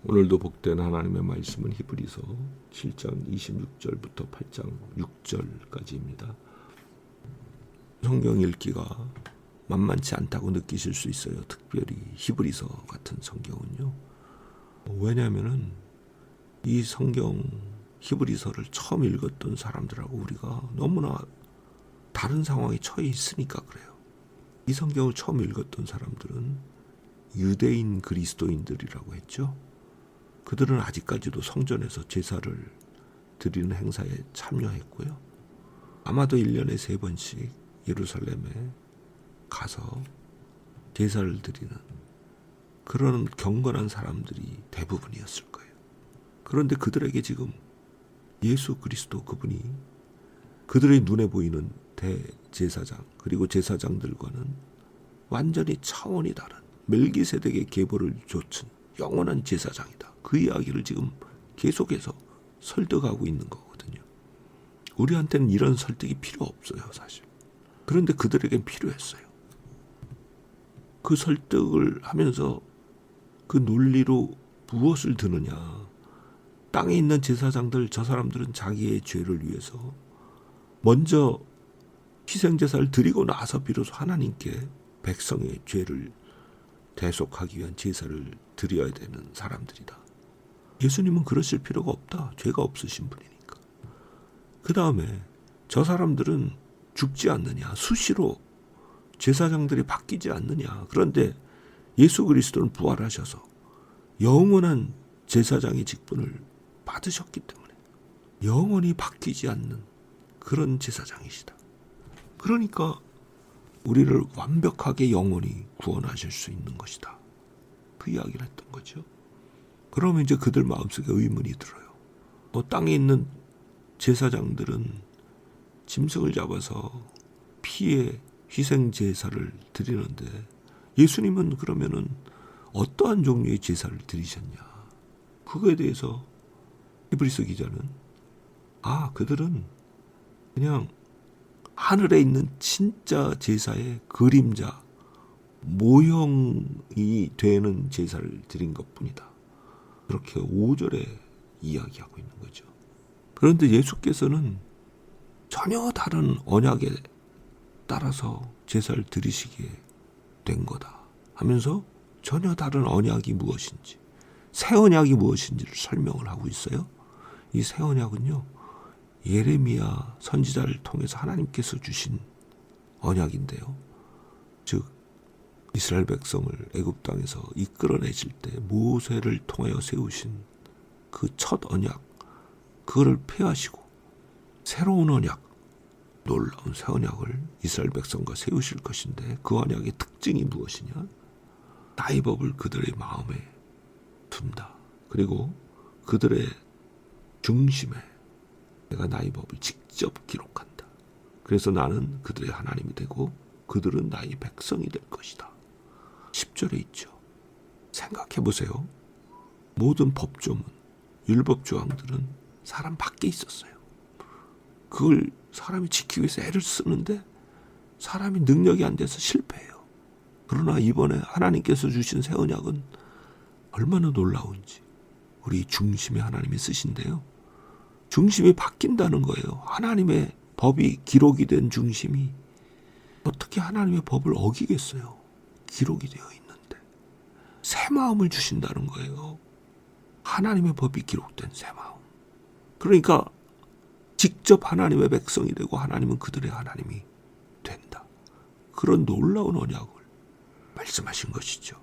오늘도 복된 하나님의 말씀은 히브리서 7장 26절부터 8장 6절까지입니다. 성경 읽기가 만만치 않다고 느끼실 수 있어요. 특별히 히브리서 같은 성경은요. 왜냐하면 이 성경 히브리서를 처음 읽었던 사람들하고 우리가 너무나 다른 상황에 처해 있으니까 그래요. 이 성경을 처음 읽었던 사람들은 유대인 그리스도인들이라고 했죠. 그들은 아직까지도 성전에서 제사를 드리는 행사에 참여했고요. 아마도 1년에 3번씩 예루살렘에 가서 제사를 드리는 그런 경건한 사람들이 대부분이었을 거예요. 그런데 그들에게 지금 예수 그리스도 그분이 그들의 눈에 보이는 대제사장 그리고 제사장들과는 완전히 차원이 다른 멜기세덱의 계보를 좇은 영원한 제사장이다. 그 이야기를 지금 계속해서 설득하고 있는 거거든요. 우리한테는 이런 설득이 필요 없어요, 사실. 그런데 그들에겐 필요했어요. 그 설득을 하면서 그 논리로 무엇을 드느냐. 땅에 있는 제사장들, 저 사람들은 자기의 죄를 위해서 먼저 희생제사를 드리고 나서 비로소 하나님께 백성의 죄를 대속하기 위한 제사를 드려야 되는 사람들이다. 예수님은 그러실 필요가 없다. 죄가 없으신 분이니까. 그 다음에 저 사람들은 죽지 않느냐. 수시로 제사장들이 바뀌지 않느냐. 그런데 예수 그리스도는 부활하셔서 영원한 제사장의 직분을 받으셨기 때문에 영원히 바뀌지 않는 그런 제사장이시다. 그러니까 우리를 완벽하게 영원히 구원하실 수 있는 것이다. 그 이야기를 했던 거죠. 그러면 이제 그들 마음속에 의문이 들어요. 땅에 있는 제사장들은 짐승을 잡아서 피의 희생 제사를 드리는데 예수님은 그러면은 어떠한 종류의 제사를 드리셨냐? 그거에 대해서 히브리서 기자는 그들은 그냥 하늘에 있는 진짜 제사의 그림자, 모형이 되는 제사를 드린 것뿐이다. 그렇게 5절에 이야기하고 있는 거죠. 그런데 예수께서는 전혀 다른 언약에 따라서 제사를 드리시게 된 거다 하면서 전혀 다른 언약이 무엇인지, 새 언약이 무엇인지를 설명을 하고 있어요. 이 새 언약은요, 예레미야 선지자를 통해서 하나님께서 주신 언약인데요. 즉 이스라엘 백성을 애굽 땅에서 이끌어내실 때 모세를 통하여 세우신 그 첫 언약, 그거를 폐하시고 새로운 언약, 놀라운 새 언약을 이스라엘 백성과 세우실 것인데 그 언약의 특징이 무엇이냐? 나의 법을 그들의 마음에 둔다. 그리고 그들의 중심에 내가 나의 법을 직접 기록한다. 그래서 나는 그들의 하나님이 되고 그들은 나의 백성이 될 것이다. 10절에 있죠. 생각해 보세요. 모든 법조문, 율법 조항들은 사람 밖에 있었어요. 그걸 사람이 지키기 위해서 애를 쓰는데 사람이 능력이 안 돼서 실패해요. 그러나 이번에 하나님께서 주신 새 언약은 얼마나 놀라운지 우리 중심에 하나님이 쓰신대요. 중심이 바뀐다는 거예요. 하나님의 법이 기록이 된 중심이 어떻게 하나님의 법을 어기겠어요? 기록이 되어 있는데. 새 마음을 주신다는 거예요. 하나님의 법이 기록된 새 마음. 그러니까 직접 하나님의 백성이 되고 하나님은 그들의 하나님이 된다. 그런 놀라운 언약을 말씀하신 것이죠.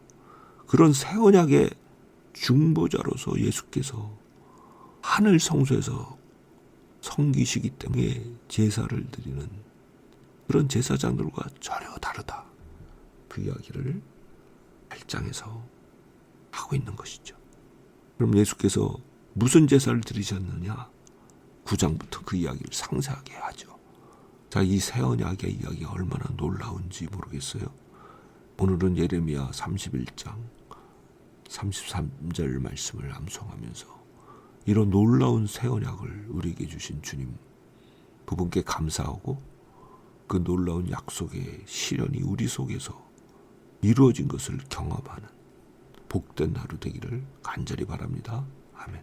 그런 새 언약의 중보자로서 예수께서 하늘 성소에서 섬기시기 때문에 제사를 드리는 그런 제사장들과 전혀 다르다. 그 이야기를 8장에서 하고 있는 것이죠. 그럼 예수께서 무슨 제사를 드리셨느냐? 9장부터 그 이야기를 상세하게 하죠. 자, 이 새 언약의 이야기가 얼마나 놀라운지 모르겠어요. 오늘은 예레미야 31장 33절 말씀을 암송하면서 이런 놀라운 새 언약을 우리에게 주신 주님 그분께 감사하고 그 놀라운 약속의 실현이 우리 속에서 이루어진 것을 경험하는 복된 하루 되기를 간절히 바랍니다. 아멘.